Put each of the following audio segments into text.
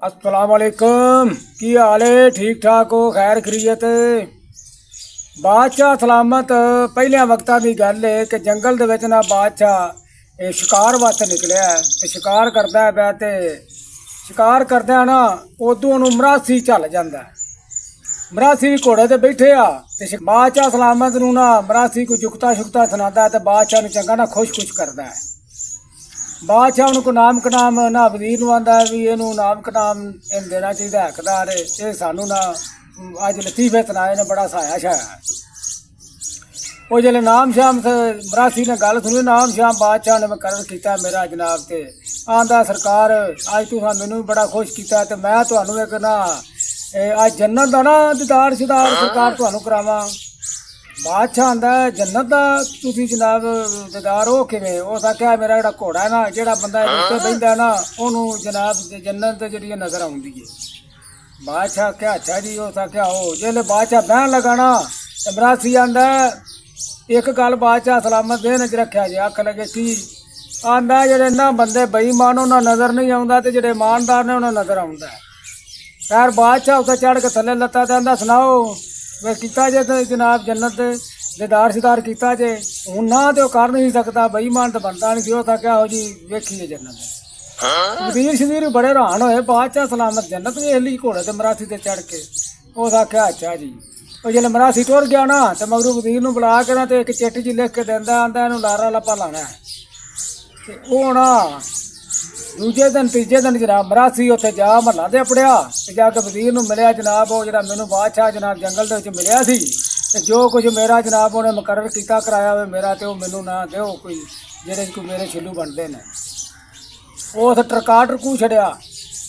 अस्सलाम वालेकुम। की हाल है? ठीक ठाक हो? खैर खरीयत? बादशाह सलामत। पहले वक्तां की गल है कि जंगल दे विच ना बादशाह शिकार वास्ते निकलिया ते शिकार करदा है पिया ते शिकार करदा ना उदों उहनूं मरासी झल जांदा है। मरासी भी घोड़े ते बैठे आ ते बादशाह सलामत नूं ना मरासी कोई जुगता शुगता सुणांदा ते बादशाह नूं चंगा ना खुश करदा है। बादशाह उनको नाम कनाम ना वजीर नूं आंदा भी इहनूं नाम कनाम इहनूं देना चाहिए हकदार ये सानू ना अज लतीफे सुनाए ने बड़ा सहाया छाया। वो जिसले नाम श्याम मरासी ने गल सुनी नाम श्याम बादशाह ने मुकर्रर किया मेरा जनाब ते आंदा सरकार अज तुसां मैनूं भी बड़ा खुश किया ते मैं तुहानूं एक ना अज जन्नत दा ना दीदार शिदार सरकार तुहानूं करावां। बादशाह आंदा जन्नत का तुसीं जनाब दीदार हो किवें? उस आख्या मेरा जिहड़ा घोड़ा है ना जिहड़ा बंदा उत्ते बहिंदा है ना उहनूं जनाब जन्नत जिहड़ी नज़र आउंदी है। बादशाह आख्या अच्छा जी। उस आख्या हो जिसले बादशाह बहन लगा ना ते मरासी आंदा एक गल बादशाह सलामत देन च रखिया जे आख लगे की आंदा जिहड़े ना बंदे बेईमान उन्हां नज़र नहीं आउंदा ते जिहड़े ईमानदार ने उन्हां नज़र आउंदा है। खैर बादशाह उत्ते चढ़ के थल्ले लत्ता ते आंदा सुनाओ वे किता जे ते जनाब जन्नत दीदार शिदार किता जे हूँ ना तो कर नहीं सकता बेईमान तो बनता नहीं थी। था क्या हो जी वेखी जन्नत। वजीर शजीर बड़े हैरान होए बादशाह सलामत जन्नत वेख ली घोड़े ते मरासी ते चढ़ के। उस आख्या अच्छा जी। और जिसले मरासी टुर गया ना तो मगरू वजीर नूं बुला के ना तो एक चिट्ठी जी लिख के देंदा आंदा इहनूं लारा लप्पा लाना है ते ओह ना दूजे दिन तीजे दिन जनाब मरासी उत्थे जा महला दे अपड़िया ते जाके वजीर नूं मिलिया जनाब वो जिहड़ा मैनूं बादशाह जनाब जंगल दे विच मिलिया सी ते जो कुछ मेरा जनाब उहने मुकर्रर कीता कराया होवे मेरा ते ओह मैनूं ना दिओ कोई जिहड़े कोई मेरे छिल्लू बनदे ने। उस टरका टरकू छड़िया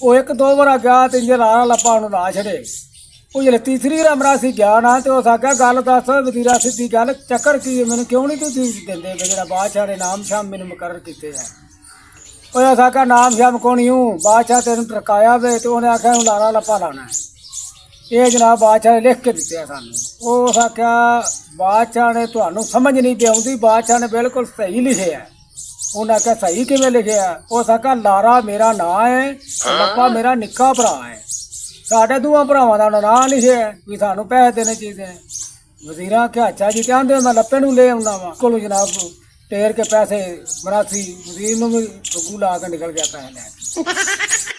वो एक दो बार गया तो इंजे लारा लप्पा उहनूं ला छड़े। वो जिसले तीसरी बार मरासी गया ना तो उस आख्या गल दस वजीरा सीधी गल चक्कर की मैनूं क्यों नहीं तुसीं दिंदे जिहड़ा बादशाह ने नाम शाम मैनूं मुकर्रर कीते है। उस आख्या नाम श्याम कौन हूँ बादशाह तेन टरकाया वे तो उन्हें आख्या लारा लप्पा लाना है ये जनाब बादशाह ने लिख के दिते सानू। उस आख्या बादशाह ने तुहानू समझ नहीं पे आउंदी बादशाह ने बिल्कुल सही लिखे है। उन्हें आख्या सही किवें लिखे है? उस आख्या लारा मेरा नां है लप्पा मेरा निक्का भरा है साढ़े दोवां भरावां दा नां लिखे है भी सानू पैसे देने चाहिए। वजीर आख्या अच्छा जी कहते मैं लप्पे नूं ले आउंदा वा कोलों जनाब टेर के पैसे मरासी वजीर नूं भी ठुगू ला के निकल गया पैसे लैके।